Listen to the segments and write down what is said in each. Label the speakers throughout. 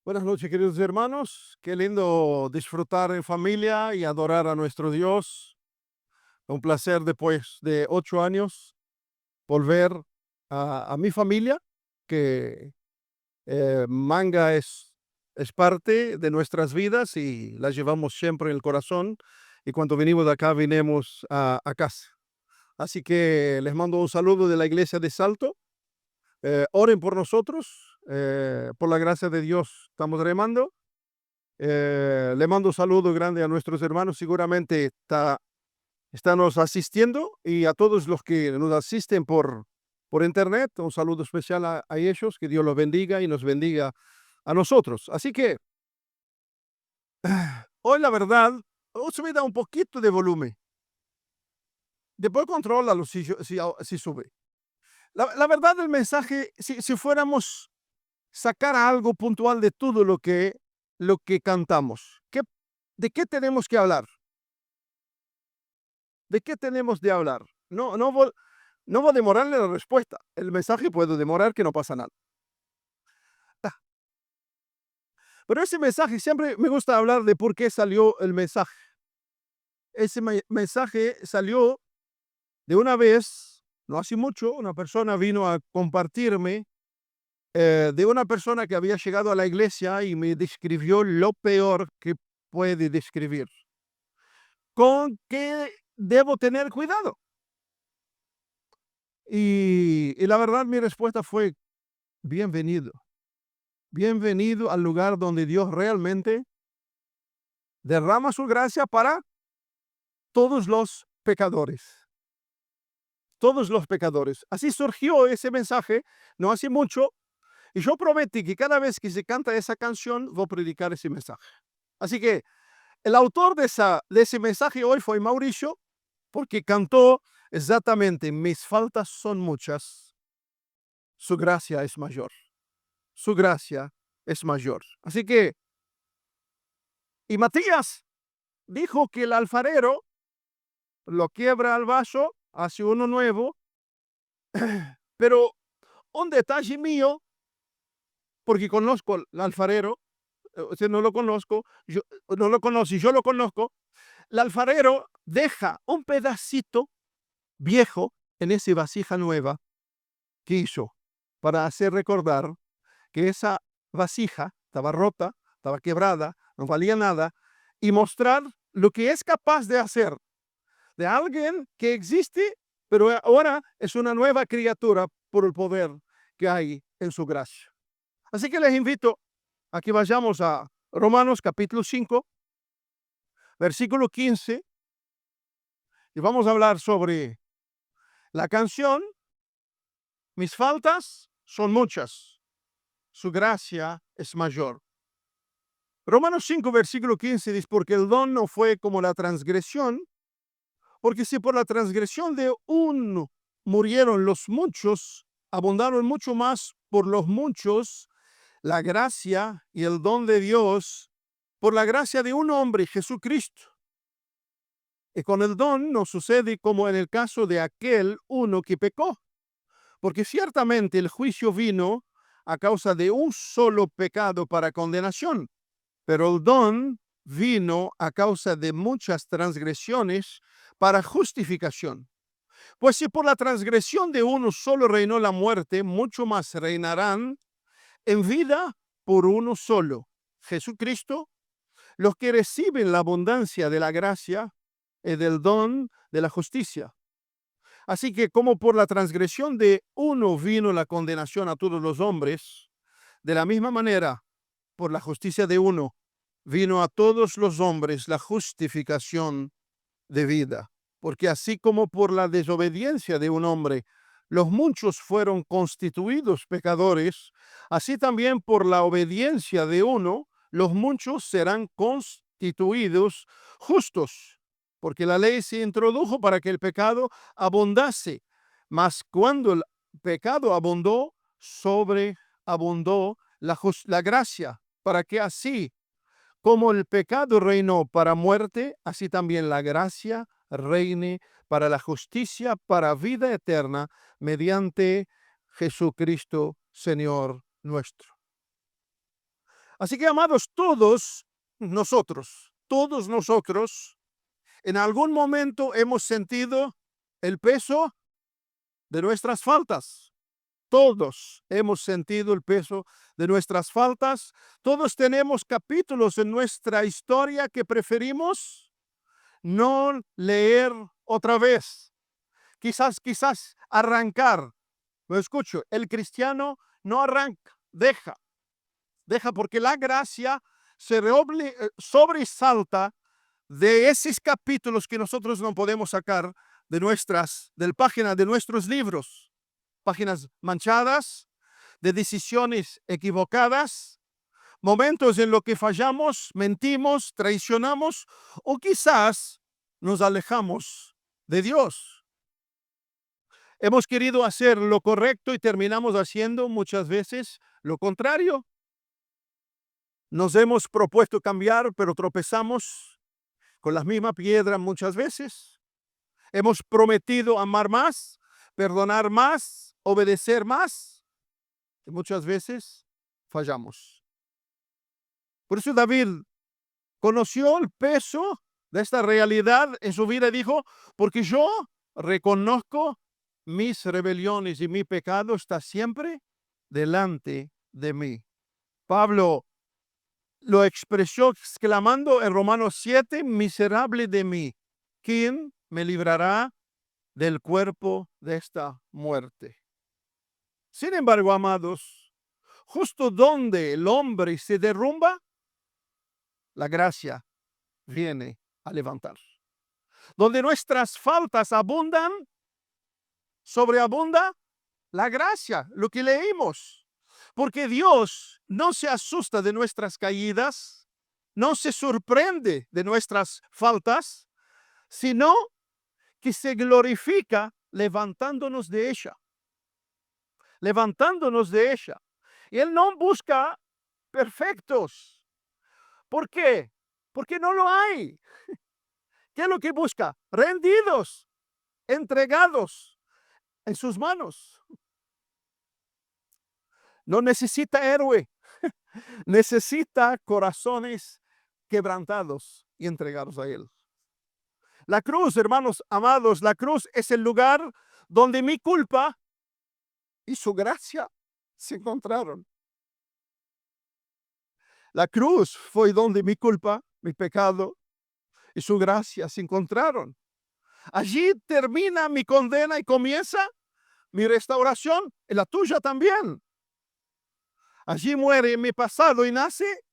Speaker 1: Buenas noches, queridos hermanos. Qué lindo disfrutar en familia y adorar a nuestro Dios. Un placer después de 8 años volver a mi familia, que Manga es parte de nuestras vidas y la llevamos siempre en el corazón. Y cuando venimos de acá, vinimos a casa. Así que les mando un saludo de la iglesia de Salto. Oren por nosotros, por la gracia de Dios. Estamos remando. Le mando un saludo grande a nuestros hermanos, seguramente están nos asistiendo y a todos los que nos asisten por internet, un saludo especial a ellos, que Dios los bendiga y nos bendiga a nosotros. Así que hoy la verdad, sube un poquito de volumen, después contrólalo si sube. La verdad del mensaje, si fuéramos sacar algo puntual de todo lo que cantamos, ¿de qué tenemos que hablar? ¿De qué tenemos de hablar? No va a demorarle la respuesta. El mensaje puede demorar, que no pasa nada. Pero ese mensaje, siempre me gusta hablar de por qué salió el mensaje. Ese mensaje salió de una vez, no hace mucho, una persona vino a compartirme de una persona que había llegado a la iglesia y me describió lo peor que puede describir. ¿Con qué debo tener cuidado? Y la verdad, mi respuesta fue: bienvenido. Bienvenido al lugar donde Dios realmente derrama su gracia para todos los pecadores. Todos los pecadores. Así surgió ese mensaje no hace mucho, y yo prometí que cada vez que se canta esa canción voy a predicar ese mensaje. Así que el autor de ese mensaje hoy fue Mauricio, porque cantó exactamente: mis faltas son muchas, su gracia es mayor. Su gracia es mayor. Así que, y Matías dijo que el alfarero lo quiebra al vaso, hace uno nuevo, pero un detalle mío, porque conozco al alfarero, usted no lo conozco, yo no lo conoce, yo lo conozco. El alfarero deja un pedacito viejo en esa vasija nueva que hizo, para hacer recordar que esa vasija estaba rota, estaba quebrada, no valía nada, y mostrar lo que es capaz de hacer de alguien que existe, pero ahora es una nueva criatura por el poder que hay en su gracia. Así que les invito a que vayamos a Romanos capítulo 5, versículo 15, y vamos a hablar sobre la canción Mis faltas son muchas, su gracia es mayor. Romanos 5, versículo 15 dice: porque el don no fue como la transgresión, porque si por la transgresión de uno murieron los muchos, abundaron mucho más por los muchos la gracia y el don de Dios por la gracia de un hombre, Jesucristo. Y con el don no sucede como en el caso de aquel uno que pecó, porque ciertamente el juicio vino a causa de un solo pecado para condenación, pero el don vino a causa de muchas transgresiones para justificación. Pues si por la transgresión de uno solo reinó la muerte, mucho más reinarán en vida por uno solo, Jesucristo, los que reciben la abundancia de la gracia y del don de la justicia. Así que como por la transgresión de uno vino la condenación a todos los hombres, de la misma manera, por la justicia de uno, vino a todos los hombres la justificación de vida. Porque así como por la desobediencia de un hombre los muchos fueron constituidos pecadores, así también por la obediencia de uno los muchos serán constituidos justos. Porque la ley se introdujo para que el pecado abundase, mas cuando el pecado abundó, sobreabundó la gracia, para que así como el pecado reinó para muerte, así también la gracia reine para la justicia, para vida eterna, mediante Jesucristo, Señor nuestro. Así que, amados, todos nosotros, en algún momento hemos sentido el peso de nuestras faltas. Todos hemos sentido el peso de nuestras faltas. Todos tenemos capítulos en nuestra historia que preferimos no leer otra vez. Quizás arrancar. Lo escucho, el cristiano no arranca, deja porque la gracia se sobresalta de esos capítulos que nosotros no podemos sacar del página de nuestros libros, páginas manchadas, de decisiones equivocadas, momentos en los que fallamos, mentimos, traicionamos o quizás nos alejamos de Dios. Hemos querido hacer lo correcto y terminamos haciendo muchas veces lo contrario. Nos hemos propuesto cambiar, pero tropezamos con la misma piedra muchas veces. Hemos prometido amar más, perdonar más, obedecer más, y muchas veces fallamos. Por eso David conoció el peso de esta realidad en su vida y dijo, porque yo reconozco mis rebeliones y mi pecado está siempre delante de mí. Pablo lo expresó exclamando en Romanos 7, miserable de mí, ¿quién me librará del cuerpo de esta muerte? Sin embargo, amados, justo donde el hombre se derrumba, la gracia viene a levantar. Donde nuestras faltas abundan, sobreabunda la gracia, lo que leímos. Porque Dios no se asusta de nuestras caídas, no se sorprende de nuestras faltas, sino que se glorifica levantándonos de ella. Levantándonos de ella. Y Él no busca perfectos. ¿Por qué? Porque no lo hay. ¿Qué es lo que busca? Rendidos, entregados en sus manos. No necesita héroe. Necesita corazones quebrantados y entregados a Él. La cruz, hermanos amados, la cruz es el lugar donde mi culpa y su gracia se encontraron. La cruz fue donde mi culpa, mi pecado y su gracia se encontraron. Allí termina mi condena y comienza mi restauración y la tuya también. Allí muere mi pasado y nace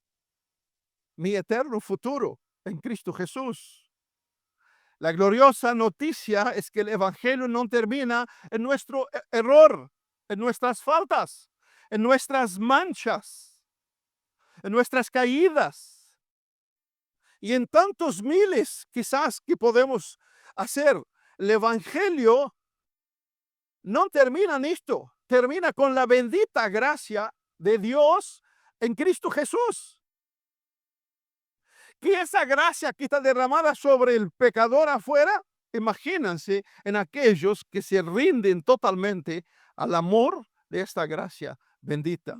Speaker 1: mi eterno futuro en Cristo Jesús. La gloriosa noticia es que el evangelio no termina en nuestro error, en nuestras faltas, en nuestras manchas, en nuestras caídas y en tantos miles quizás que podemos hacer. El evangelio no termina en esto, termina con la bendita gracia de Dios en Cristo Jesús. Que esa gracia que está derramada sobre el pecador afuera, imagínense en aquellos que se rinden totalmente al amor de esta gracia bendita.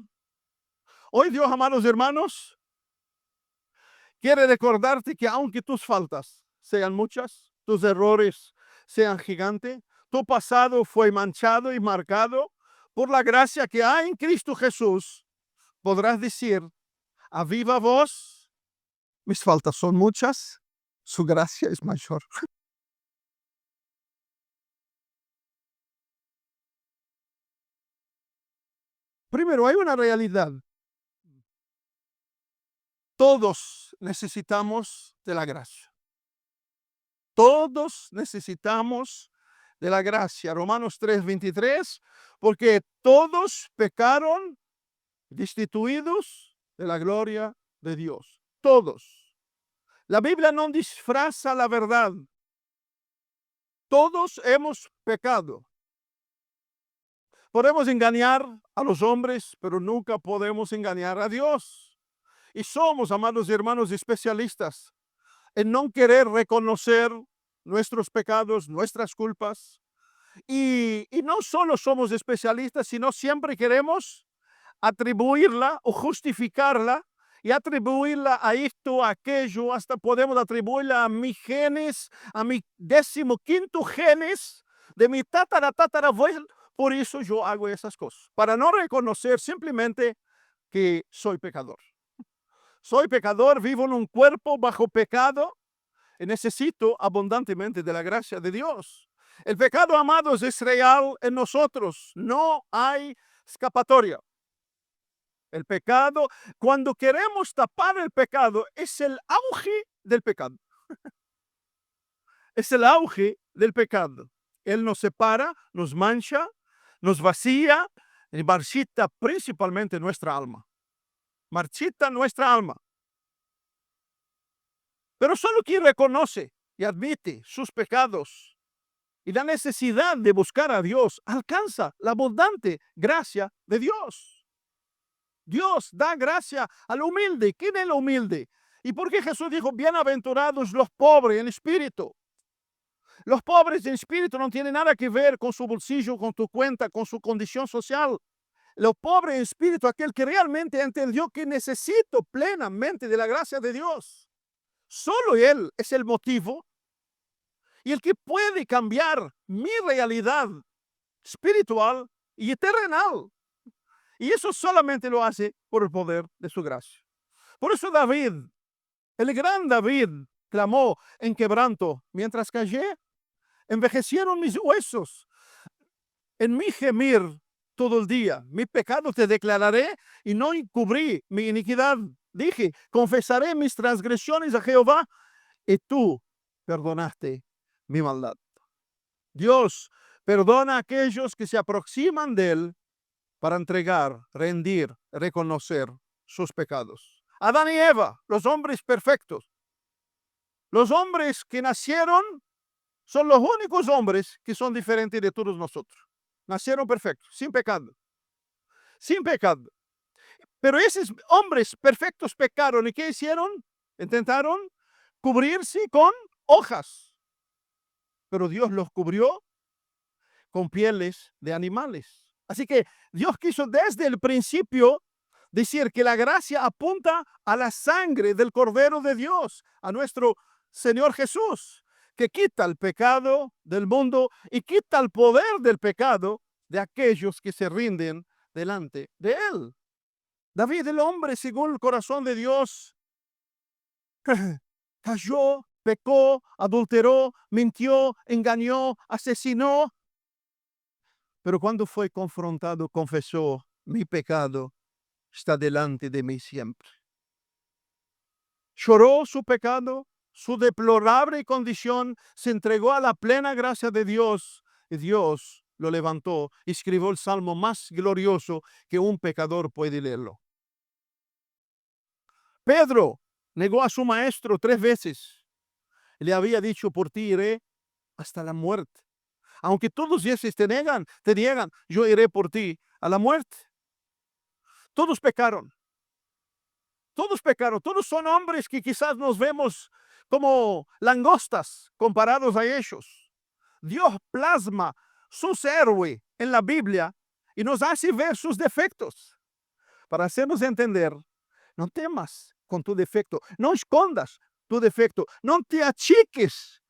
Speaker 1: Hoy Dios, amados hermanos, quiere recordarte que aunque tus faltas sean muchas, tus errores sean gigantes, tu pasado fue manchado y marcado por la gracia que hay en Cristo Jesús, podrás decir a viva voz, mis faltas son muchas, su gracia es mayor. Primero, hay una realidad. Todos necesitamos de la gracia. Todos necesitamos de la gracia. Romanos 3:23, porque todos pecaron destituidos de la gloria de Dios. Todos. La Biblia no disfraza la verdad. Todos hemos pecado. Podemos engañar a los hombres, pero nunca podemos engañar a Dios. Y somos, amados hermanos, especialistas en no querer reconocer nuestros pecados, nuestras culpas. Y no solo somos especialistas, sino siempre queremos atribuirla o justificarla y atribuirla a esto, a aquello, hasta podemos atribuirla a mis genes, a mi 15º genes de mi tatarabuelo. Por eso yo hago esas cosas, para no reconocer simplemente que soy pecador. Soy pecador, vivo en un cuerpo bajo pecado y necesito abundantemente de la gracia de Dios. El pecado, amados, es real en nosotros. No hay escapatoria. El pecado, cuando queremos tapar el pecado, es el auge del pecado. Es el auge del pecado. Él nos separa, nos mancha, nos vacía y marchita principalmente nuestra alma. Marchita nuestra alma. Pero solo quien reconoce y admite sus pecados y la necesidad de buscar a Dios alcanza la abundante gracia de Dios. Dios da gracia al humilde. ¿Quién es el humilde? ¿Y por qué Jesús dijo, bienaventurados los pobres en espíritu? Los pobres en espíritu no tienen nada que ver con su bolsillo, con tu cuenta, con su condición social. Los pobres en espíritu, aquel que realmente entendió que necesito plenamente de la gracia de Dios. Solo Él es el motivo y el que puede cambiar mi realidad espiritual y terrenal. Y eso solamente lo hace por el poder de su gracia. Por eso David, el gran David, clamó en quebranto: mientras callé, envejecieron mis huesos. En mi gemir todo el día, mi pecado te declararé y no encubrí mi iniquidad. Dije, confesaré mis transgresiones a Jehová y tú perdonaste mi maldad. Dios perdona a aquellos que se aproximan de Él para entregar, rendir, reconocer sus pecados. Adán y Eva, los hombres perfectos. Los hombres que nacieron son los únicos hombres que son diferentes de todos nosotros. Nacieron perfectos, sin pecado. Sin pecado. Pero esos hombres perfectos pecaron. ¿Y qué hicieron? Intentaron cubrirse con hojas. Pero Dios los cubrió con pieles de animales. Así que Dios quiso desde el principio decir que la gracia apunta a la sangre del Cordero de Dios, a nuestro Señor Jesús, que quita el pecado del mundo y quita el poder del pecado de aquellos que se rinden delante de Él. David, el hombre según el corazón de Dios, cayó, pecó, adulteró, mintió, engañó, asesinó. Pero cuando fue confrontado, confesó: mi pecado está delante de mí siempre. Lloró su pecado, su deplorable condición, se entregó a la plena gracia de Dios y Dios lo levantó y escribió el salmo más glorioso que un pecador puede leerlo. Pedro negó a su maestro 3 veces. Le había dicho: por ti iré hasta la muerte. Aunque todos esos te niegan, yo iré por ti a la muerte. Todos pecaron. Todos pecaron. Todos son hombres que quizás nos vemos como langostas comparados a ellos. Dios plasma sus héroes en la Biblia y nos hace ver sus defectos para hacernos entender: no temas con tu defecto, no escondas tu defecto, no te achiques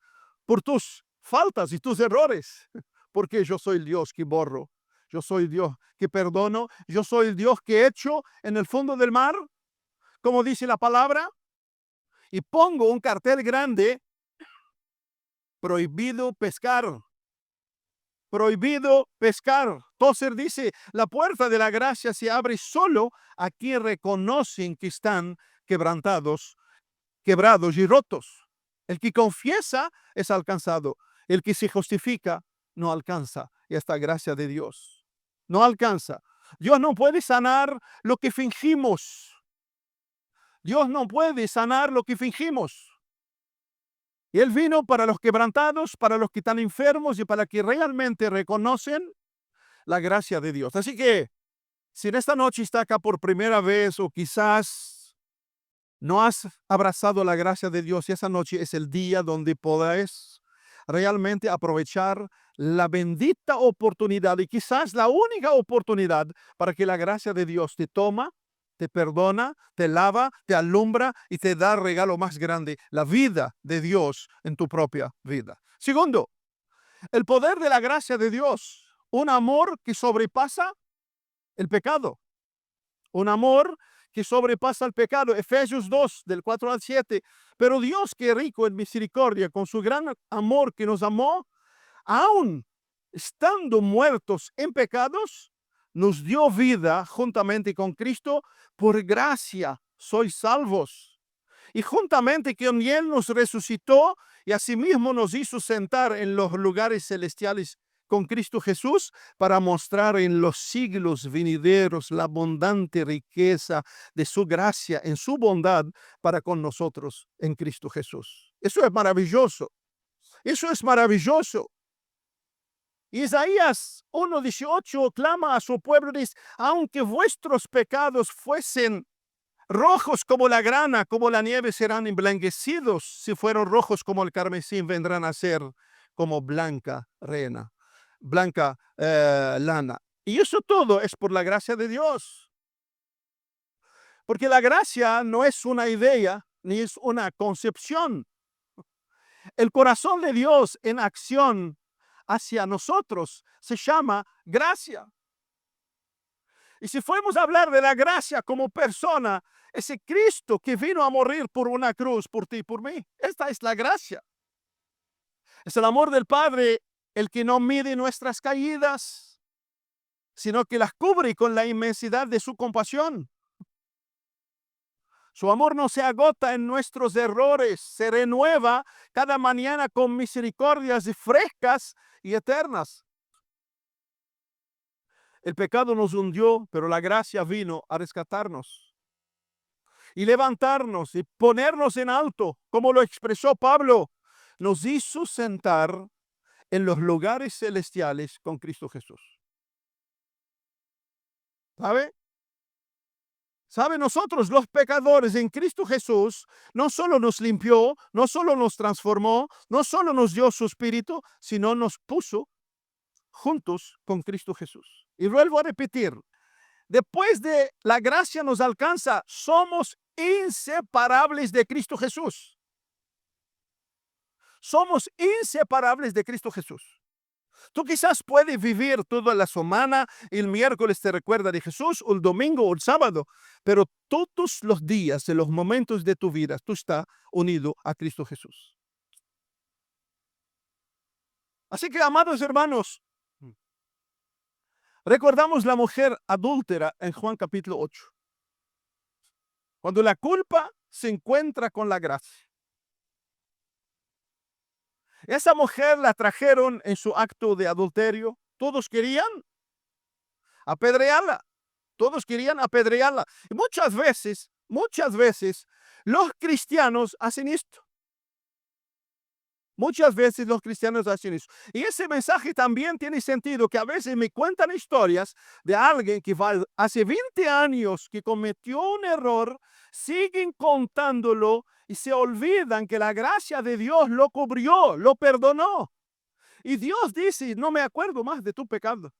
Speaker 1: por tus faltas y tus errores, porque yo soy el Dios que borro, yo soy el Dios que perdono, yo soy el Dios que echo en el fondo del mar, como dice la palabra, y pongo un cartel grande: prohibido pescar. Prohibido pescar. Tozer dice: la puerta de la gracia se abre solo a quien reconocen que están quebrados y rotos. El que confiesa es alcanzado. El que se justifica no alcanza esta gracia de Dios. No alcanza. Dios no puede sanar lo que fingimos. Dios no puede sanar lo que fingimos. Y Él vino para los quebrantados, para los que están enfermos y para que realmente reconocen la gracia de Dios. Así que, si en esta noche está acá por primera vez o quizás no has abrazado la gracia de Dios, y esa noche es el día donde podés realmente aprovechar la bendita oportunidad y quizás la única oportunidad para que la gracia de Dios te toma te perdona, te lava, te alumbra y te da el regalo más grande, la vida de Dios en tu propia vida. Segundo, el poder de la gracia de Dios, un amor que sobrepasa el pecado. Un amor que sobrepasa el pecado. Efesios 2, del 4 al 7. Pero Dios, que es rico en misericordia, con su gran amor que nos amó, aun estando muertos en pecados, nos dio vida juntamente con Cristo. Por gracia sois salvos. Y juntamente con Él nos resucitó y asimismo nos hizo sentar en los lugares celestiales con Cristo Jesús, para mostrar en los siglos venideros la abundante riqueza de su gracia en su bondad para con nosotros en Cristo Jesús. Eso es maravilloso. Eso es maravilloso. Isaías 1:18 clama a su pueblo y dice: aunque vuestros pecados fuesen rojos como la grana, como la nieve, serán emblanquecidos. Si fueron rojos como el carmesí, vendrán a ser como blanca lana. Y eso todo es por la gracia de Dios. Porque la gracia no es una idea ni es una concepción. El corazón de Dios en acción hacia nosotros se llama gracia. Y si fuéramos a hablar de la gracia como persona, ese Cristo que vino a morir por una cruz, por ti y por mí, esta es la gracia. Es el amor del Padre el que no mide nuestras caídas, sino que las cubre con la inmensidad de su compasión. Su amor no se agota en nuestros errores, se renueva cada mañana con misericordias frescas y eternas. El pecado nos hundió, pero la gracia vino a rescatarnos y levantarnos y ponernos en alto, como lo expresó Pablo. Nos hizo sentar en los lugares celestiales con Cristo Jesús. ¿Sabe? ¿Sabe? Nosotros los pecadores en Cristo Jesús no solo nos limpió, no solo nos transformó, no solo nos dio su espíritu, sino nos puso juntos con Cristo Jesús. Y vuelvo a repetir, después de la gracia nos alcanza, somos inseparables de Cristo Jesús. Somos inseparables de Cristo Jesús. Tú quizás puedes vivir toda la semana, el miércoles te recuerda de Jesús, o el domingo o el sábado, pero todos los días, en los momentos de tu vida, tú estás unido a Cristo Jesús. Así que, amados hermanos, recordamos la mujer adúltera en Juan capítulo 8. Cuando la culpa se encuentra con la gracia. Esa mujer la trajeron en su acto de adulterio. Todos querían apedrearla. Todos querían apedrearla. Y muchas veces, los cristianos hacen esto. Muchas veces los cristianos hacen eso. Y ese mensaje también tiene sentido, que a veces me cuentan historias de alguien que hace 20 años que cometió un error, siguen contándolo y se olvidan que la gracia de Dios lo cubrió, lo perdonó. Y Dios dice: no me acuerdo más de tu pecado.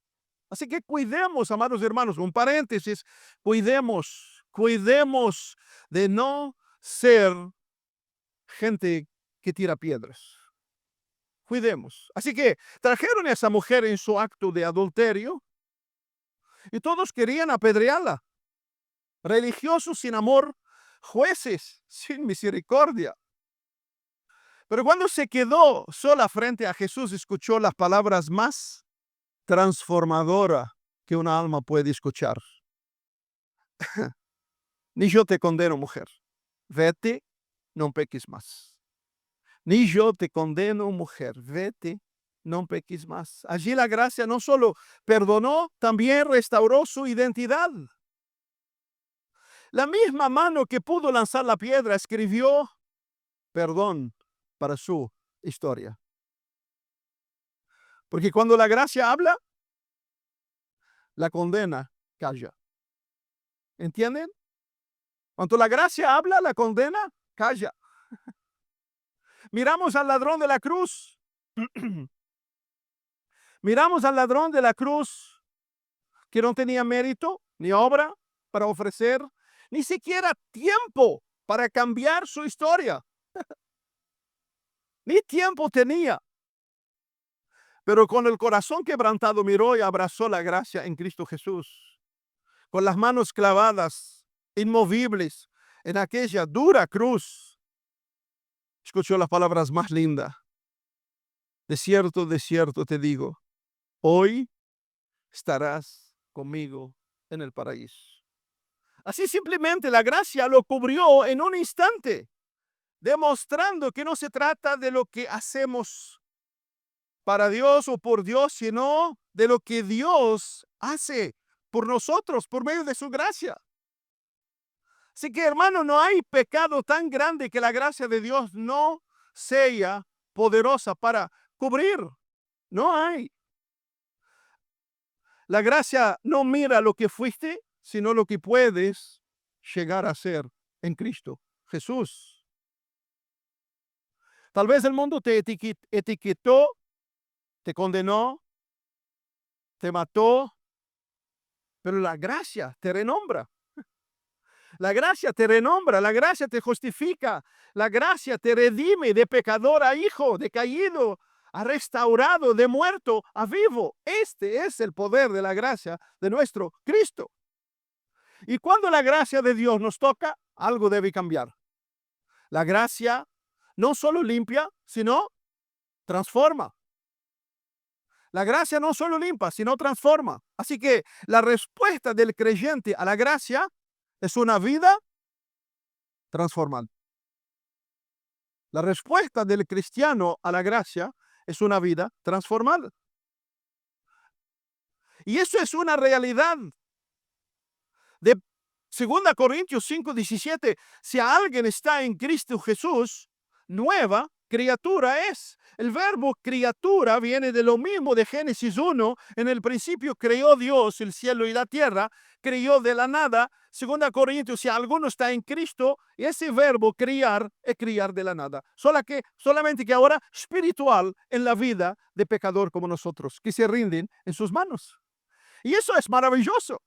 Speaker 1: Así que cuidemos, amados hermanos, un paréntesis, cuidemos de no ser gente que tira piedras. Cuidemos. Así que trajeron a esa mujer en su acto de adulterio y todos querían apedrearla. Religiosos sin amor, jueces sin misericordia. Pero cuando se quedó sola frente a Jesús, escuchó las palabras más transformadoras que una alma puede escuchar. Ni yo te condeno, mujer. Vete, no peques más. Ni yo te condeno, mujer. Vete, no peques más. Allí la gracia no solo perdonó, también restauró su identidad. La misma mano que pudo lanzar la piedra escribió perdón para su historia. Porque cuando la gracia habla, la condena calla. ¿Entienden? Cuando la gracia habla, la condena calla. Miramos al ladrón de la cruz. Miramos al ladrón de la cruz que no tenía mérito ni obra para ofrecer. ni siquiera tiempo para cambiar su historia. Ni tiempo tenía. Pero con el corazón quebrantado miró y abrazó la gracia en Cristo Jesús. Con las manos clavadas, inmovibles, en aquella dura cruz, escuchó las palabras más lindas. De cierto te digo, hoy estarás conmigo en el paraíso. Así simplemente la gracia lo cubrió en un instante, demostrando que no se trata de lo que hacemos para Dios o por Dios, sino de lo que Dios hace por nosotros, por medio de su gracia. Así que, hermano, no hay pecado tan grande que la gracia de Dios no sea poderosa para cubrir. No hay. La gracia no mira lo que fuiste, sino lo que puedes llegar a ser en Cristo Jesús. Tal vez el mundo te etiquetó, te condenó, te mató, pero la gracia te renombra. La gracia te renombra, la gracia te justifica, la gracia te redime de pecador a hijo, de caído a restaurado, de muerto a vivo. Este es el poder de la gracia de nuestro Cristo. Y cuando la gracia de Dios nos toca, algo debe cambiar. La gracia no solo limpia, sino transforma. La gracia no solo limpia, sino transforma. Así que la respuesta del creyente a la gracia es una vida transformada. La respuesta del cristiano a la gracia es una vida transformada. Y eso es una realidad. De 2 Corintios 5:17, si alguien está en Cristo Jesús, nueva criatura es. El verbo criatura viene de lo mismo de Génesis 1. En el principio creó Dios el cielo y la tierra, creó de la nada. 2 Corintios, si alguno está en Cristo, ese verbo criar es criar de la nada. Solamente que ahora espiritual en la vida de pecador como nosotros, que se rinden en sus manos. Y eso es maravilloso.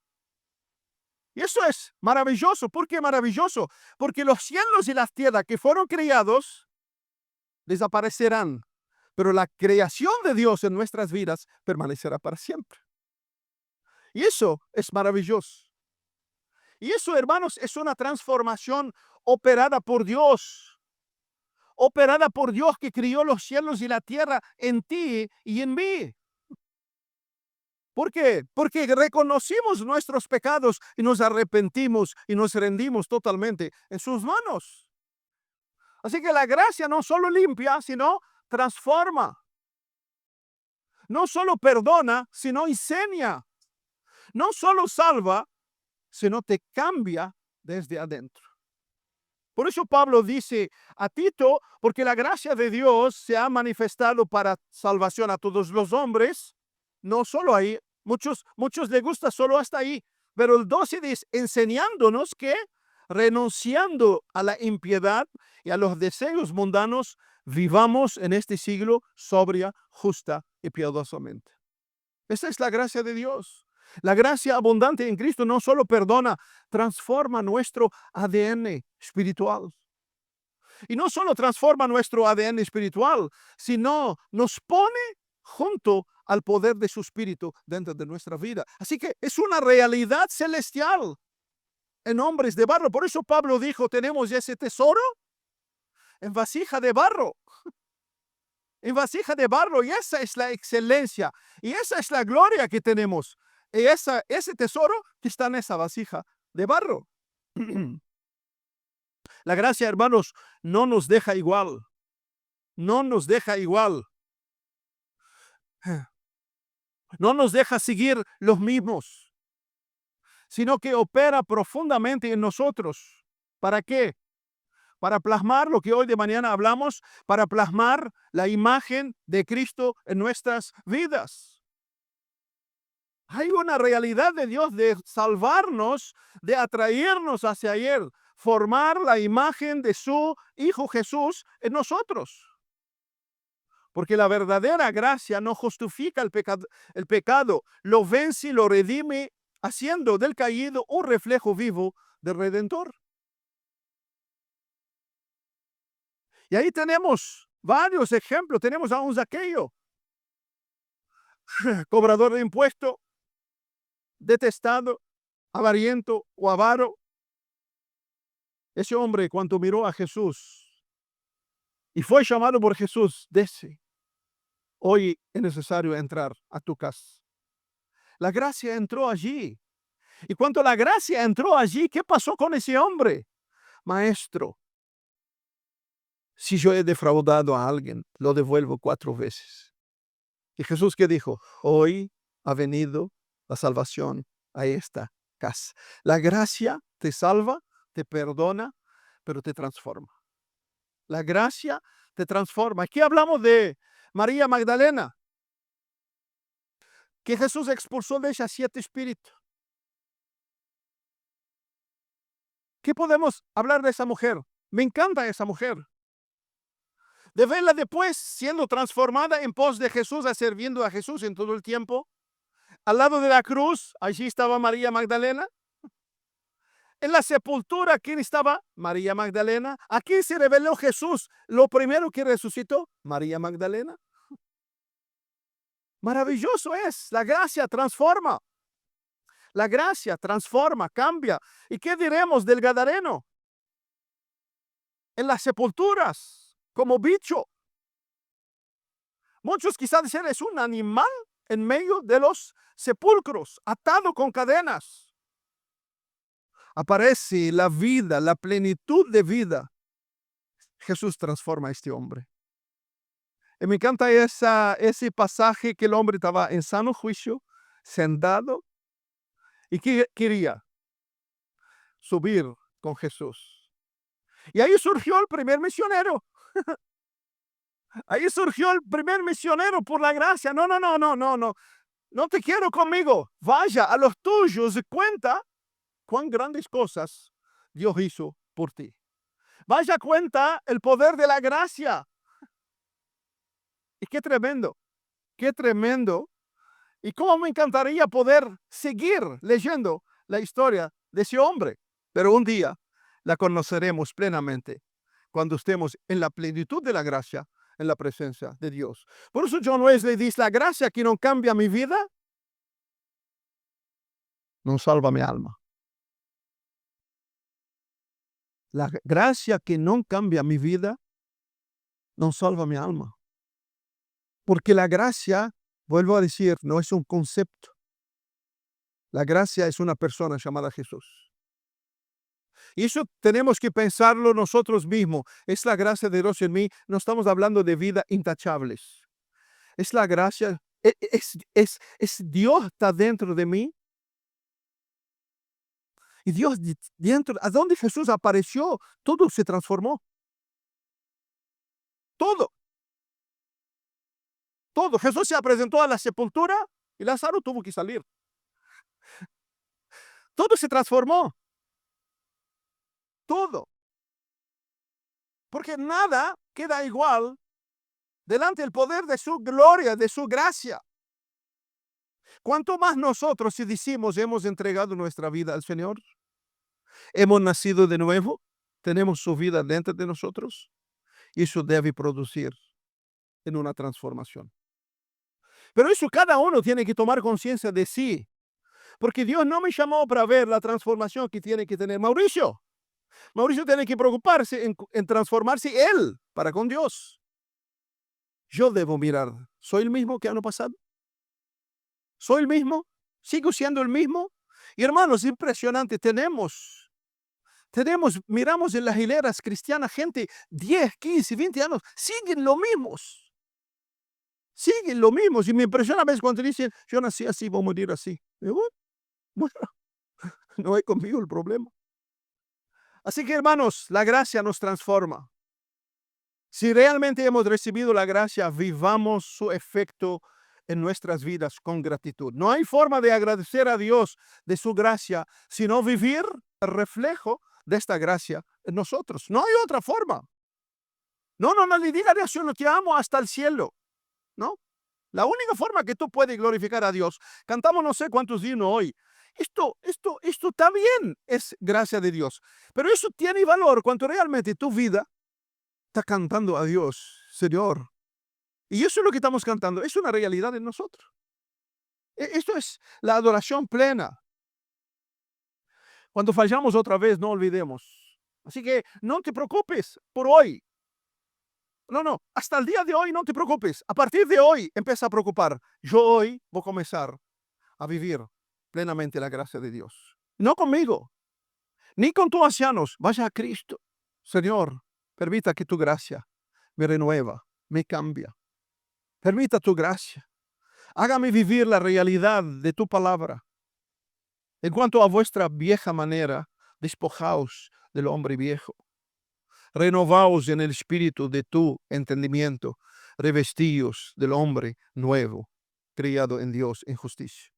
Speaker 1: Y eso es maravilloso. ¿Por qué maravilloso? Porque los cielos y las tierras que fueron creados desaparecerán, pero la creación de Dios en nuestras vidas permanecerá para siempre. Y eso es maravilloso. Y eso, hermanos, es una transformación operada por Dios. Operada por Dios que crió los cielos y la tierra en ti y en mí. ¿Por qué? Porque reconocimos nuestros pecados y nos arrepentimos y nos rendimos totalmente en sus manos. Así que la gracia no solo limpia, sino transforma. No solo perdona, sino enseña. No solo salva, sino te cambia desde adentro. Por eso Pablo dice a Tito, porque la gracia de Dios se ha manifestado para salvación a todos los hombres, no solo ahí, muchos les gusta solo hasta ahí, pero el 12 dice, enseñándonos que renunciando a la impiedad y a los deseos mundanos, vivamos en este siglo sobria, justa y piadosamente. Esa es la gracia de Dios. La gracia abundante en Cristo no solo perdona, transforma nuestro ADN espiritual. Y no solo transforma nuestro ADN espiritual, sino nos pone junto al poder de su Espíritu dentro de nuestra vida. Así que es una realidad celestial en hombres de barro. Por eso Pablo dijo, tenemos ese tesoro en vasija de barro. En vasija de barro, y esa es la excelencia, y esa es la gloria que tenemos. Y ese tesoro que está en esa vasija de barro. La gracia, hermanos, no nos deja igual. No nos deja igual. No nos deja seguir los mismos, sino que opera profundamente en nosotros. ¿Para qué? Para plasmar lo que hoy de mañana hablamos, para plasmar la imagen de Cristo en nuestras vidas. Hay una realidad de Dios de salvarnos, de atraernos hacia Él, formar la imagen de su Hijo Jesús en nosotros. Porque la verdadera gracia no justifica el pecado, lo vence y lo redime, haciendo del caído un reflejo vivo del Redentor. Y ahí tenemos varios ejemplos. Tenemos a un Zaqueo, cobrador de impuestos, detestado, avariento o avaro. Ese hombre, cuando miró a Jesús y fue llamado por Jesús, dice: hoy es necesario entrar a tu casa. La gracia entró allí. Y cuando la gracia entró allí, ¿qué pasó con ese hombre? Maestro, si yo he defraudado a alguien, lo devuelvo 4 veces. ¿Y Jesús qué dijo? Hoy ha venido la salvación a esta casa. La gracia te salva, te perdona, pero te transforma. La gracia te transforma. Aquí hablamos de María Magdalena, que Jesús expulsó de ella 7 espíritus. ¿Qué podemos hablar de esa mujer? Me encanta esa mujer. De verla después siendo transformada en pos de Jesús, sirviendo a Jesús en todo el tiempo. Al lado de la cruz, allí estaba María Magdalena. En la sepultura, ¿quién estaba? María Magdalena. Aquí se reveló Jesús. Lo primero que resucitó, María Magdalena. Maravilloso es. La gracia transforma. La gracia transforma, cambia. ¿Y qué diremos del Gadareno? En las sepulturas, como bicho. Muchos quizás dicen, es un animal en medio de los sepulcros, atado con cadenas. Aparece la vida, la plenitud de vida. Jesús transforma a este hombre. Y me encanta ese pasaje que el hombre estaba en sano juicio, sentado, y que quería subir con Jesús. Y ahí surgió el primer misionero. Ahí surgió el primer misionero por la gracia. No, no, no, no, no, no. No te quiero conmigo. Vaya a los tuyos y cuenta cuán grandes cosas Dios hizo por ti. Vaya cuenta el poder de la gracia. Y qué tremendo, qué tremendo. Y cómo me encantaría poder seguir leyendo la historia de ese hombre. Pero un día la conoceremos plenamente cuando estemos en la plenitud de la gracia, en la presencia de Dios. Por eso John Wesley dice, la gracia que no cambia mi vida, no salva mi alma. La gracia que no cambia mi vida, no salva mi alma. Porque la gracia, vuelvo a decir, no es un concepto. La gracia es una persona llamada Jesús. Y eso tenemos que pensarlo nosotros mismos. Es la gracia de Dios en mí. No estamos hablando de vida intachables. Es la gracia. Es Dios está dentro de mí. Y Dios dentro, a donde Jesús apareció, todo se transformó. Todo. Todo. Jesús se presentó a la sepultura y Lázaro tuvo que salir. Todo se transformó. Todo. Porque nada queda igual delante del poder de su gloria, de su gracia. Cuanto más nosotros, si decimos, hemos entregado nuestra vida al Señor, hemos nacido de nuevo, tenemos su vida dentro de nosotros, y eso debe producir en una transformación. Pero eso cada uno tiene que tomar conciencia de sí, porque Dios no me llamó para ver la transformación que tiene que tener Mauricio. Mauricio tiene que preocuparse en transformarse él para con Dios. Yo debo mirar, ¿soy el mismo que año pasado? ¿Soy el mismo? ¿Sigo siendo el mismo? Y hermanos, impresionante, miramos en las hileras cristianas gente 10, 15, 20 años, siguen lo mismos. Siguen lo mismo. Y me impresiona a veces cuando dicen, yo nací así, voy a morir así. Y digo, bueno, no hay conmigo el problema. Así que hermanos, la gracia nos transforma. Si realmente hemos recibido la gracia, vivamos su efecto en nuestras vidas con gratitud. No hay forma de agradecer a Dios de su gracia, sino vivir el reflejo de esta gracia en nosotros. No hay otra forma. No le diga a Dios, yo no te amo hasta el cielo. No. La única forma que tú puedes glorificar a Dios, cantamos no sé cuántos himnos hoy. esto también es gracia de Dios. Pero eso tiene valor cuando realmente tu vida está cantando a Dios, Señor. Y eso es lo que estamos cantando, es una realidad en nosotros. Esto es la adoración plena. Cuando fallamos otra vez, no olvidemos. Así que no te preocupes por hoy. No, hasta el día de hoy no te preocupes. A partir de hoy empieza a preocupar. Yo hoy voy a comenzar a vivir plenamente la gracia de Dios. No conmigo, ni con tus ancianos. Vaya a Cristo. Señor, permita que tu gracia me renueva, me cambia. Permita tu gracia. Hágame vivir la realidad de tu palabra. En cuanto a vuestra vieja manera, despojaos del hombre viejo. Renovaos en el espíritu de tu entendimiento. Revestíos del hombre nuevo, criado en Dios en justicia.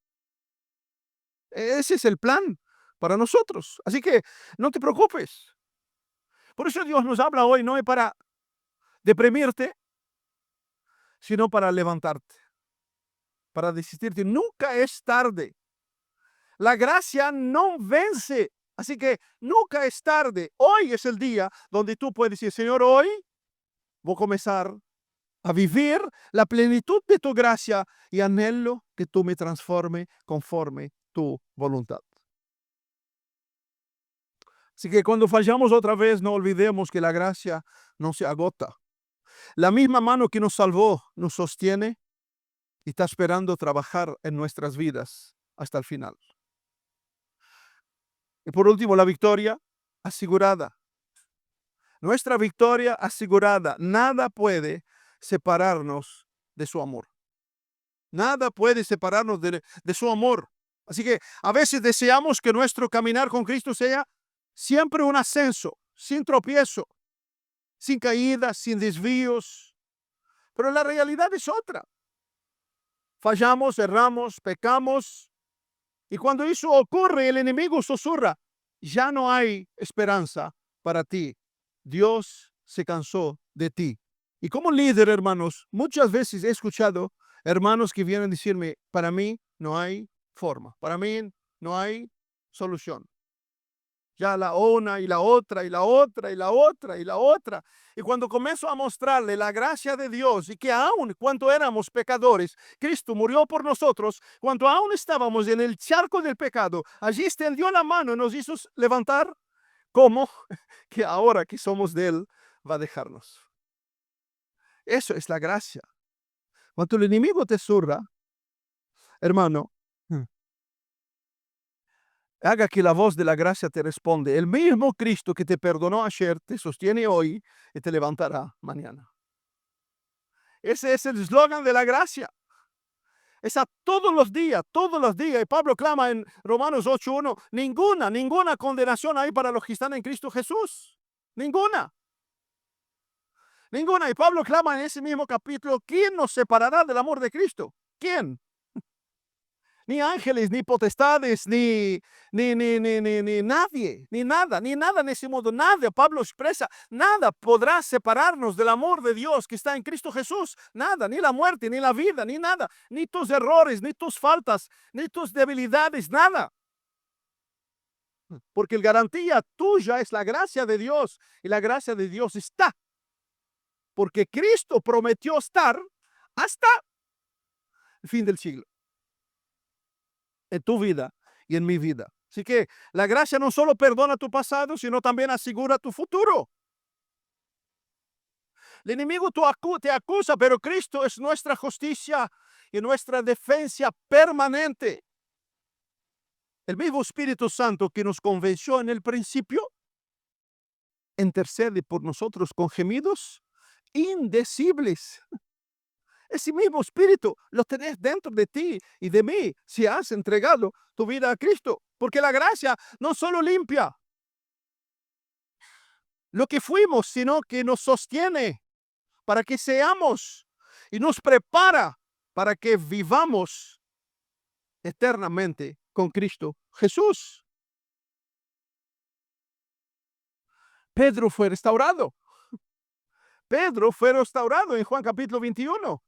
Speaker 1: Ese es el plan para nosotros. Así que no te preocupes. Por eso Dios nos habla hoy, no es para deprimirte, sino para levantarte, para desistirte. Nunca es tarde. La gracia no vence. Así que nunca es tarde. Hoy es el día donde tú puedes decir, Señor, hoy voy a comenzar a vivir la plenitud de tu gracia y anhelo que tú me transforme conforme tu voluntad. Así que cuando fallamos otra vez, no olvidemos que la gracia no se agota. La misma mano que nos salvó nos sostiene y está esperando trabajar en nuestras vidas hasta el final. Y por último, la victoria asegurada. Nuestra victoria asegurada. Nada puede separarnos de su amor. Nada puede separarnos de su amor. Así que a veces deseamos que nuestro caminar con Cristo sea siempre un ascenso, sin tropiezo, sin caídas, sin desvíos. Pero la realidad es otra. Fallamos, erramos, pecamos. Y cuando eso ocurre, el enemigo susurra, ya no hay esperanza para ti. Dios se cansó de ti. Y como líder, hermanos, muchas veces he escuchado hermanos que vienen a decirme, para mí no hay forma, para mí no hay solución. Ya la una y la otra y la otra y la otra y la otra. Y cuando comienzo a mostrarle la gracia de Dios y que aún cuando éramos pecadores, Cristo murió por nosotros, cuando aún estábamos en el charco del pecado, allí extendió la mano y nos hizo levantar, ¿cómo? Que ahora que somos de Él, va a dejarnos. Eso es la gracia. Cuando el enemigo te zurra, hermano, haga que la voz de la gracia te responde. El mismo Cristo que te perdonó ayer te sostiene hoy y te levantará mañana. Ese es el eslogan de la gracia. Es a todos los días, todos los días. Y Pablo clama en Romanos 8:1, ninguna condenación hay para los que están en Cristo Jesús. Ninguna. Y Pablo clama en ese mismo capítulo, ¿quién nos separará del amor de Cristo? ¿Quién? Ni ángeles, ni potestades, ni nadie, ni nada en ese mundo, nada. Pablo expresa, nada podrá separarnos del amor de Dios que está en Cristo Jesús. Nada, ni la muerte, ni la vida, ni nada, ni tus errores, ni tus faltas, ni tus debilidades, nada. Porque la garantía tuya es la gracia de Dios, y la gracia de Dios está. Porque Cristo prometió estar hasta el fin del siglo. En tu vida y en mi vida. Así que la gracia no solo perdona tu pasado, sino también asegura tu futuro. El enemigo te acusa, pero Cristo es nuestra justicia y nuestra defensa permanente. El mismo Espíritu Santo que nos convenció en el principio, intercede por nosotros con gemidos indecibles. Ese mismo Espíritu lo tenés dentro de ti y de mí si has entregado tu vida a Cristo. Porque la gracia no solo limpia lo que fuimos, sino que nos sostiene para que seamos y nos prepara para que vivamos eternamente con Cristo Jesús. Pedro fue restaurado. En Juan capítulo 21.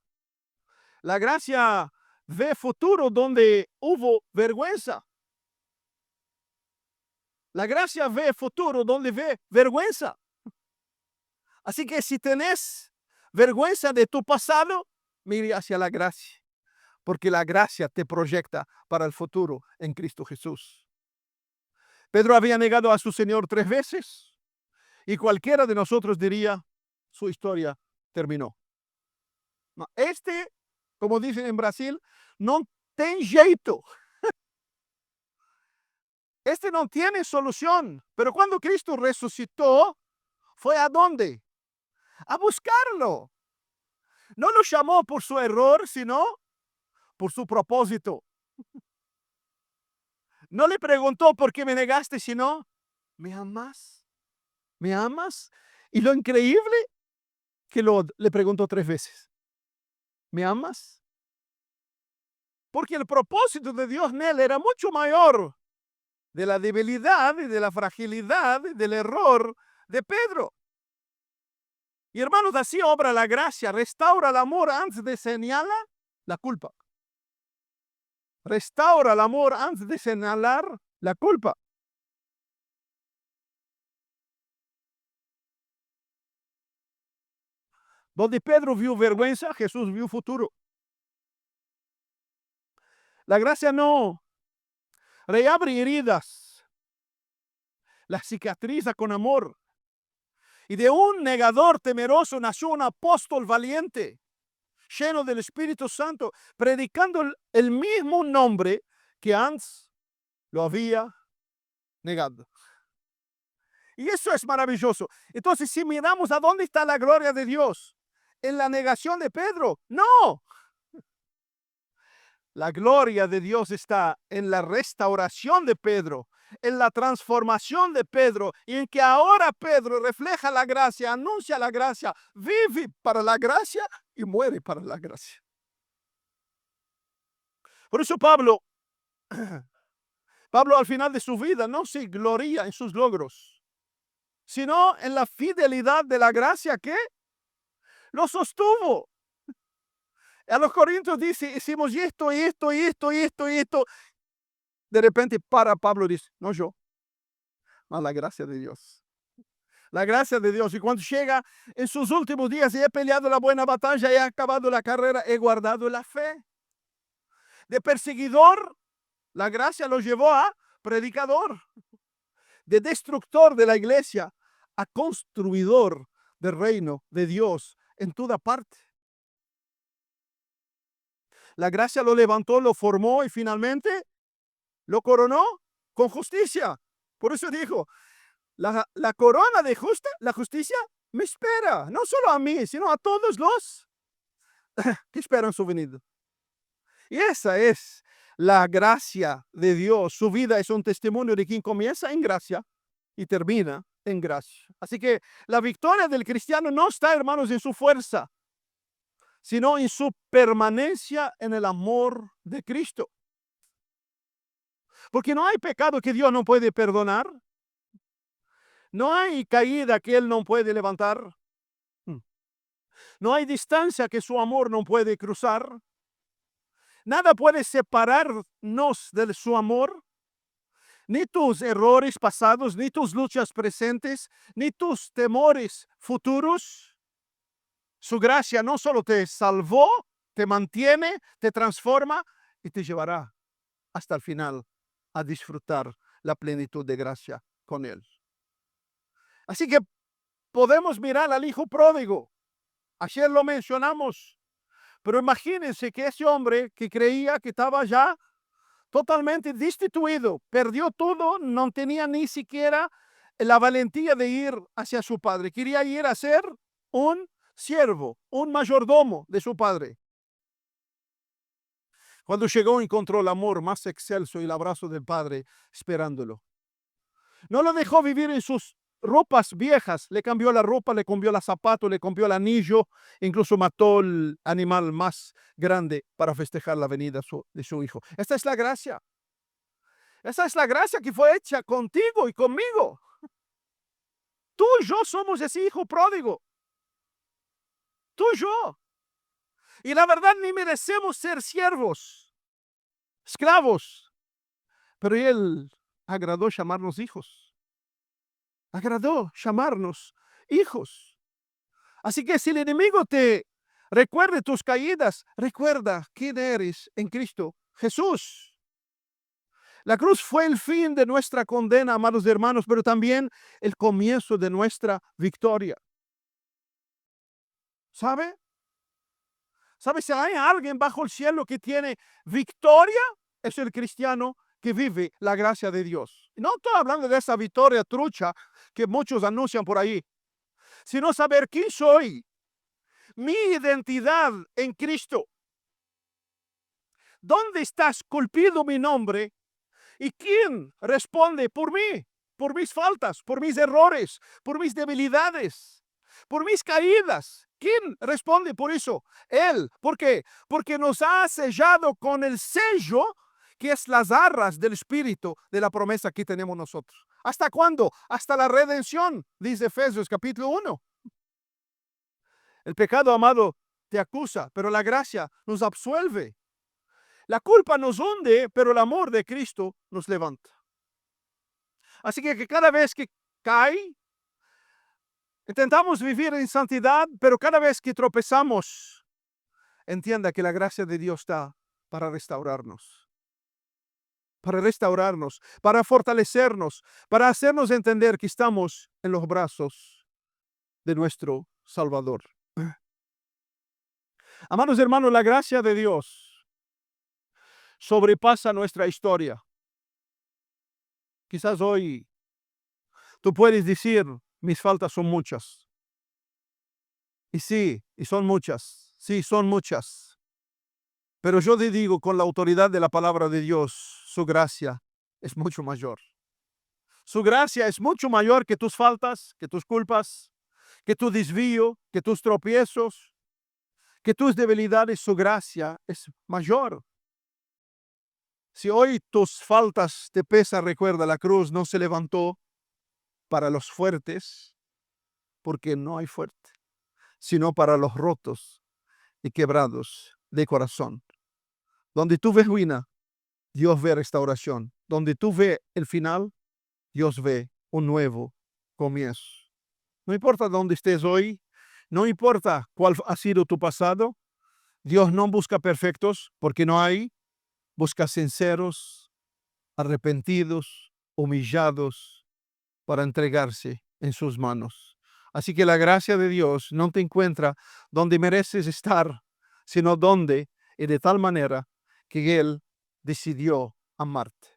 Speaker 1: La gracia ve futuro donde hubo vergüenza. La gracia ve futuro donde ve vergüenza. Así que si tenés vergüenza de tu pasado, mire hacia la gracia, porque la gracia te proyecta para el futuro en Cristo Jesús. Pedro había negado a su Señor 3 veces y cualquiera de nosotros diría, su historia terminó. No, como dicen en Brasil, no tem jeito. Este no tiene solución. Pero cuando Cristo resucitó, ¿fue a dónde? A buscarlo. No lo llamó por su error, sino por su propósito. No le preguntó por qué me negaste, sino, ¿me amas? ¿Me amas? Y lo increíble que le preguntó 3 veces. ¿Me amas? Porque el propósito de Dios en él era mucho mayor de la debilidad y de la fragilidad, del error de Pedro. Y hermanos, así obra la gracia, restaura el amor antes de señalar la culpa. Restaura el amor antes de señalar la culpa. Donde Pedro vio vergüenza, Jesús vio futuro. La gracia no reabre heridas, la cicatriza con amor. Y de un negador temeroso nació un apóstol valiente, lleno del Espíritu Santo, predicando el mismo nombre que antes lo había negado. Y eso es maravilloso. Entonces, si miramos a dónde está la gloria de Dios, en la negación de Pedro, no. La gloria de Dios está en la restauración de Pedro, en la transformación de Pedro, y en que ahora Pedro refleja la gracia, anuncia la gracia, vive para la gracia y muere para la gracia. Por eso Pablo al final de su vida no se gloria en sus logros, sino en la fidelidad de la gracia que lo sostuvo. A los Corintios dice, hicimos esto, y esto, y esto, y esto, y esto. De repente para Pablo dice, no yo, más la gracia de Dios. La gracia de Dios. Y cuando llega en sus últimos días y he peleado la buena batalla, he acabado la carrera, he guardado la fe. De perseguidor, la gracia lo llevó a predicador. De destructor de la iglesia a construidor del reino de Dios en toda parte. La gracia lo levantó, lo formó y finalmente lo coronó con justicia. Por eso dijo, la corona de la justicia me espera, no solo a mí, sino a todos los que esperan su venida. Y esa es la gracia de Dios. Su vida es un testimonio de quien comienza en gracia y termina en gracia. Así que la victoria del cristiano no está, hermanos, en su fuerza, sino en su permanencia en el amor de Cristo. Porque no hay pecado que Dios no puede perdonar. No hay caída que Él no puede levantar. No hay distancia que su amor no puede cruzar. Nada puede separarnos de su amor. Ni tus errores pasados, ni tus luchas presentes, ni tus temores futuros. Su gracia no solo te salvó, te mantiene, te transforma y te llevará hasta el final a disfrutar la plenitud de gracia con Él. Así que podemos mirar al hijo pródigo. Ayer lo mencionamos, pero imagínense que ese hombre que creía que estaba ya totalmente destituido, perdió todo, no tenía ni siquiera la valentía de ir hacia su padre. Quería ir a ser un siervo, un mayordomo de su padre. Cuando llegó encontró el amor más excelso y el abrazo del padre esperándolo. No lo dejó vivir en sus ropas viejas, le cambió la ropa, le cambió los zapatos, le cambió el anillo, incluso mató el animal más grande para festejar la venida de su hijo. Esta es la gracia. Esa es la gracia que fue hecha contigo y conmigo. Tú y yo somos ese hijo pródigo. Tú y yo. Y la verdad ni merecemos ser siervos, esclavos. Pero Él agradó llamarnos hijos. agradó llamarnos hijos. Así que si el enemigo te recuerde tus caídas, recuerda quién eres en Cristo Jesús. La cruz fue el fin de nuestra condena, amados hermanos, pero también el comienzo de nuestra victoria. ¿Sabe? ¿Sabe? Si hay alguien bajo el cielo que tiene victoria, es el cristiano que vive la gracia de Dios. No estoy hablando de esa victoria trucha que muchos anuncian por ahí, sino saber quién soy, mi identidad en Cristo. ¿Dónde está esculpido mi nombre? ¿Y quién responde por mí? Por mis faltas, por mis errores, por mis debilidades, por mis caídas. ¿Quién responde por eso? Él. ¿Por qué? Porque nos ha sellado con el sello que es las arras del Espíritu de la promesa que tenemos nosotros. ¿Hasta cuándo? Hasta la redención, dice Efesios capítulo 1. El pecado, amado, te acusa, pero la gracia nos absuelve. La culpa nos hunde, pero el amor de Cristo nos levanta. Así que cada vez que cae, intentamos vivir en santidad, pero cada vez que tropezamos, entienda que la gracia de Dios está para restaurarnos, para fortalecernos, para hacernos entender que estamos en los brazos de nuestro Salvador. Amados hermanos, la gracia de Dios sobrepasa nuestra historia. Quizás hoy tú puedes decir, mis faltas son muchas. Y sí, y son muchas. Sí, son muchas. Pero yo te digo, con la autoridad de la palabra de Dios, su gracia es mucho mayor. Su gracia es mucho mayor que tus faltas, que tus culpas, que tu desvío, que tus tropiezos, que tus debilidades. Su gracia es mayor. Si hoy tus faltas te pesan, recuerda, la cruz no se levantó para los fuertes, porque no hay fuerte, sino para los rotos y quebrados de corazón. Donde tú ves ruina, Dios ve restauración. Donde tú ves el final, Dios ve un nuevo comienzo. No importa dónde estés hoy, no importa cuál ha sido tu pasado, Dios no busca perfectos porque no hay, busca sinceros, arrepentidos, humillados para entregarse en sus manos. Así que la gracia de Dios no te encuentra donde mereces estar, sino donde y de tal manera que Él decidió amarte.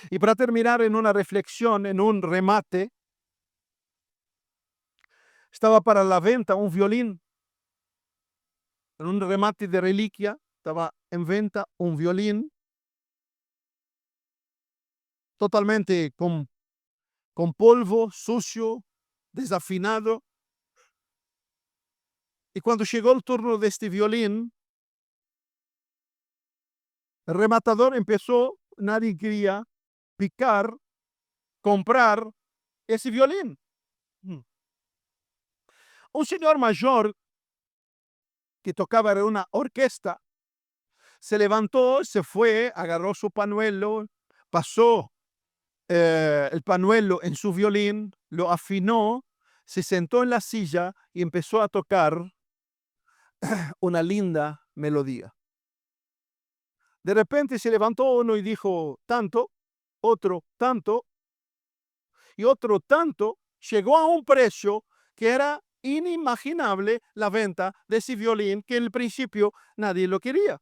Speaker 1: Y para terminar en una reflexión, en un remate, estaba para la venta un violín, en un remate de reliquia, estaba en venta un violín totalmente con polvo, sucio, desafinado. Y cuando llegó el turno de este violín, el rematador empezó, nadie quería picar, comprar ese violín. Un señor mayor que tocaba en una orquesta se levantó, se fue, agarró su pañuelo, pasó el pañuelo en su violín, lo afinó, se sentó en la silla y empezó a tocar una linda melodía. De repente se levantó uno y dijo tanto, otro tanto y otro tanto. Llegó a un precio que era inimaginable la venta de ese violín que en el principio nadie lo quería.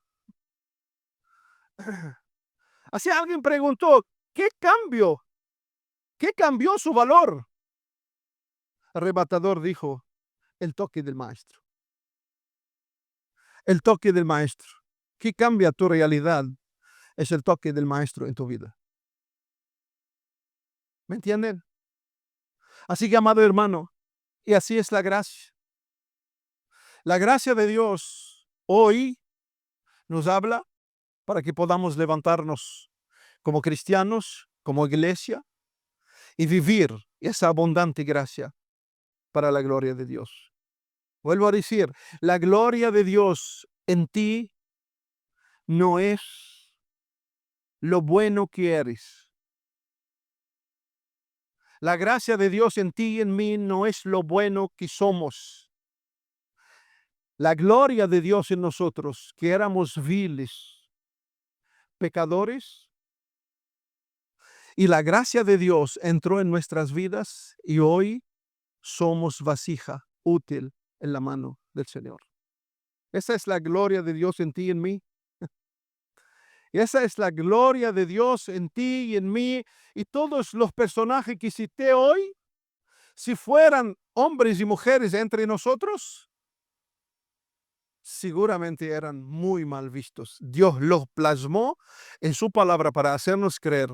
Speaker 1: Así alguien preguntó, ¿qué cambió? ¿Qué cambió su valor? El arrebatador dijo, el toque del maestro. El toque del maestro. ¿Qué cambia tu realidad? Es el toque del maestro en tu vida. ¿Me entienden? Así que, amado hermano, y así es la gracia. La gracia de Dios hoy nos habla para que podamos levantarnos como cristianos, como iglesia, y vivir esa abundante gracia para la gloria de Dios. Vuelvo a decir, la gloria de Dios en ti no es lo bueno que eres. La gracia de Dios en ti y en mí no es lo bueno que somos. La gloria de Dios en nosotros, que éramos viles, pecadores, y la gracia de Dios entró en nuestras vidas y hoy somos vasija útil en la mano del Señor. Esa es la gloria de Dios en ti y en mí. Esa es la gloria de Dios en ti y en mí. Y todos los personajes que cité hoy, si fueran hombres y mujeres entre nosotros, seguramente eran muy mal vistos. Dios los plasmó en su palabra para hacernos creer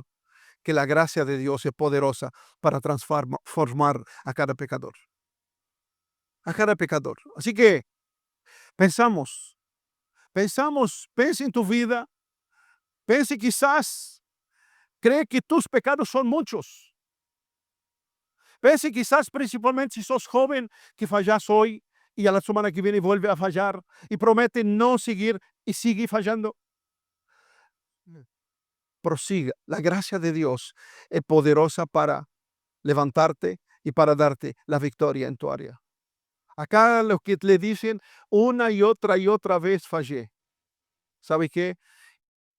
Speaker 1: que la gracia de Dios es poderosa para transformar a cada pecador. A cada pecador. Así que pensamos, pense en tu vida, pense quizás, cree que tus pecados son muchos. Pense quizás principalmente si sos joven que fallas hoy y a la semana que viene vuelve a fallar y promete no seguir y sigue fallando. Prosiga. La gracia de Dios es poderosa para levantarte y para darte la victoria en tu área. Acá los que le dicen una y otra vez fallé. ¿Sabe qué?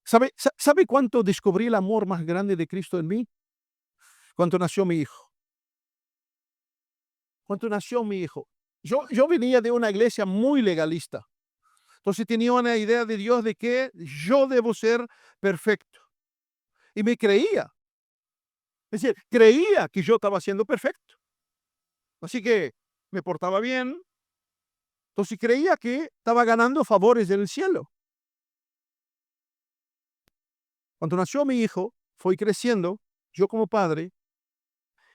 Speaker 1: ¿Sabe cuánto descubrí el amor más grande de Cristo en mí? Cuando nació mi hijo. Cuando nació mi hijo. Yo venía de una iglesia muy legalista. Entonces tenía una idea de Dios de que yo debo ser perfecto. Y me creía. Es decir, creía que yo estaba siendo perfecto. Así que me portaba bien. Entonces creía que estaba ganando favores en el cielo. Cuando nació mi hijo, fui creciendo, yo como padre,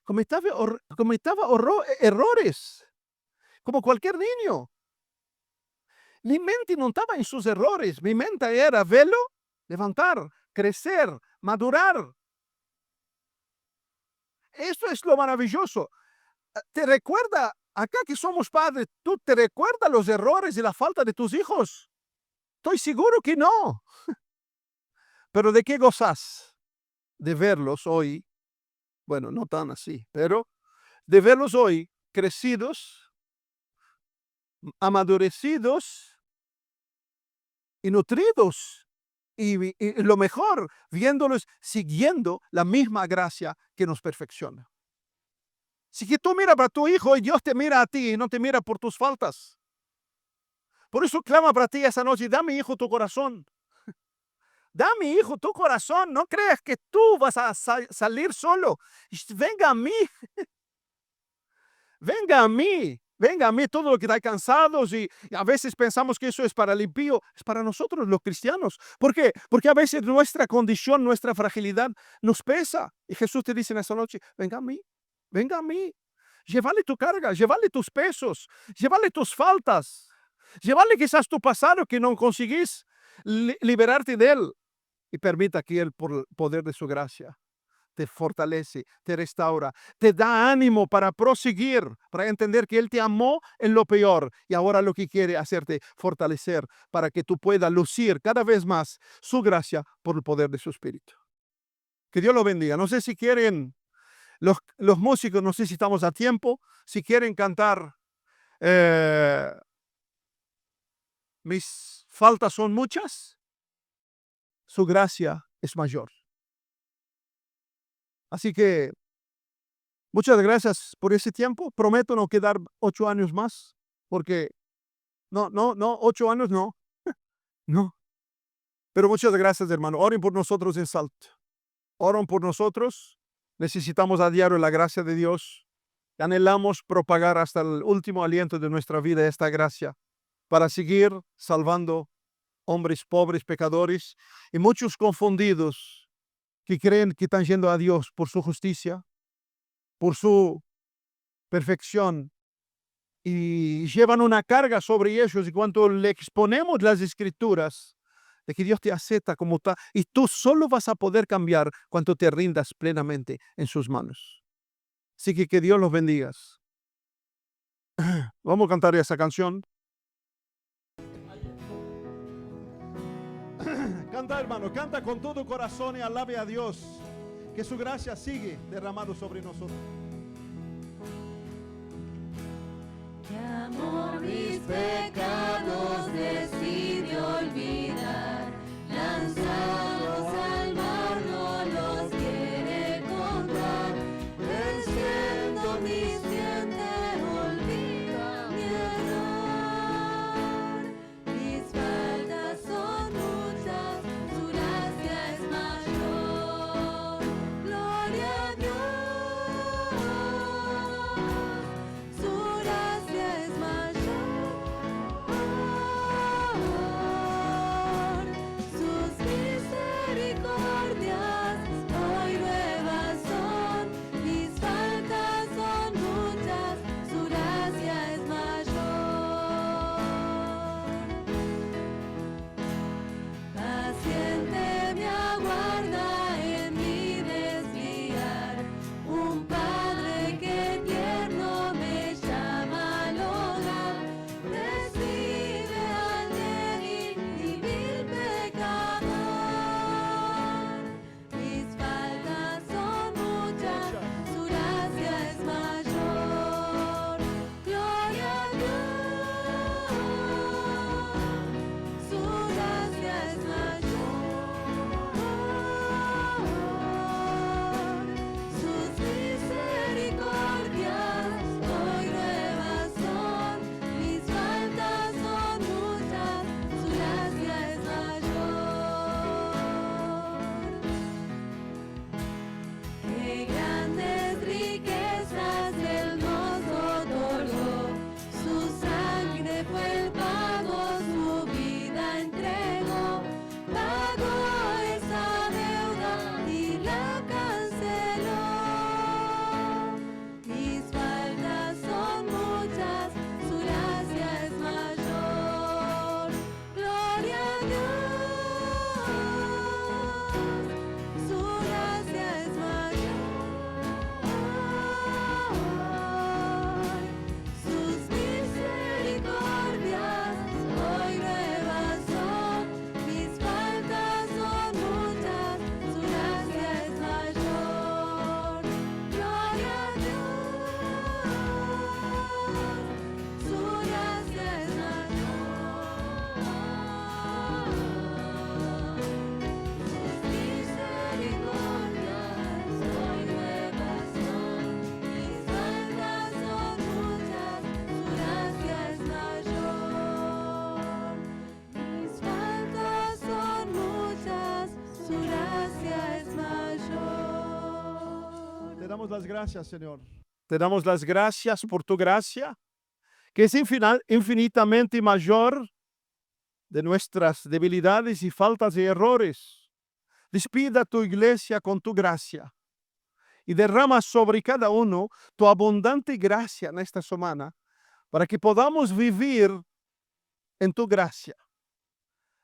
Speaker 1: cometaba errores, como cualquier niño. Mi mente no estaba en sus errores, mi mente era verlo, levantar, crecer, madurar. Eso es lo maravilloso. ¿Te recuerda, acá que somos padres, tú te recuerdas los errores y la falta de tus hijos? Estoy seguro que no. Pero ¿de qué gozas? De verlos hoy, bueno, no tan así, pero de verlos hoy crecidos, amadurecidos y nutridos. Y lo mejor, viéndolos siguiendo la misma gracia que nos perfecciona. Si que tú miras para tu hijo y Dios te mira a ti y no te mira por tus faltas. Por eso clama para ti esa noche, da mi hijo tu corazón. Da mi hijo tu corazón, no creas que tú vas a salir solo. Venga a mí. Venga a mí. Venga a mí todo lo que está cansados y a veces pensamos que eso es para el impío, es para nosotros los cristianos. ¿Por qué? Porque a veces nuestra condición, nuestra fragilidad nos pesa. Y Jesús te dice en esta noche, venga a mí, venga a mí. Llévale tu carga, llévale tus pesos, llévale tus faltas, llévale quizás tu pasado que no conseguís liberarte de él. Y permita que él, por el poder de su gracia, te fortalece, te restaura, te da ánimo para proseguir, para entender que Él te amó en lo peor y ahora lo que quiere hacerte fortalecer para que tú puedas lucir cada vez más su gracia por el poder de su Espíritu. Que Dios lo bendiga. No sé si quieren, los músicos, no sé si estamos a tiempo, si quieren cantar, mis faltas son muchas, su gracia es mayor. Así que muchas gracias por ese tiempo. Prometo no quedar 8 años más, porque no, 8 años no, no. Pero muchas gracias, hermano. Oren por nosotros en Salto. Oren por nosotros. Necesitamos a diario la gracia de Dios. Anhelamos propagar hasta el último aliento de nuestra vida esta gracia para seguir salvando hombres pobres, pecadores y muchos confundidos que creen que están yendo a Dios por su justicia, por su perfección, y llevan una carga sobre ellos y cuando le exponemos las escrituras de que Dios te acepta como está y tú solo vas a poder cambiar cuando te rindas plenamente en sus manos. Así que Dios los bendiga. Vamos a cantar esa canción. Canta, hermano, canta con todo corazón y alabe a Dios, que su gracia sigue derramando sobre nosotros. damos las gracias, Señor. Te damos las gracias por tu gracia, que es infinitamente mayor de nuestras debilidades y faltas y errores. Despida tu iglesia con tu gracia y derrama sobre cada uno tu abundante gracia en esta semana para que podamos vivir en tu gracia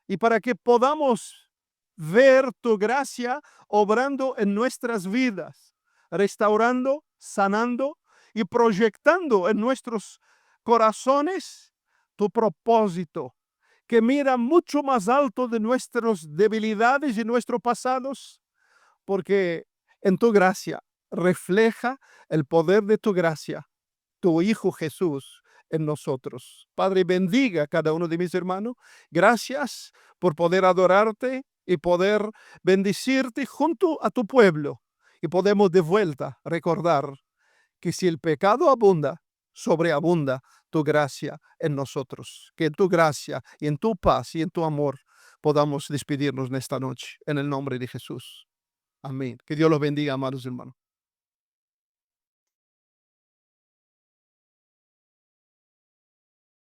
Speaker 1: y para que podamos ver tu gracia obrando en nuestras vidas, restaurando, sanando y proyectando en nuestros corazones tu propósito, que mira mucho más alto de nuestras debilidades y nuestros pasados, porque en tu gracia refleja el poder de tu gracia, tu Hijo Jesús en nosotros. Padre, bendiga a cada uno de mis hermanos. Gracias por poder adorarte y poder bendecirte junto a tu pueblo. Y podemos de vuelta recordar que si el pecado abunda, sobreabunda tu gracia en nosotros. Que en tu gracia y en tu paz y en tu amor podamos despedirnos en esta noche. En el nombre de Jesús. Amén. Que Dios los bendiga, amados hermanos.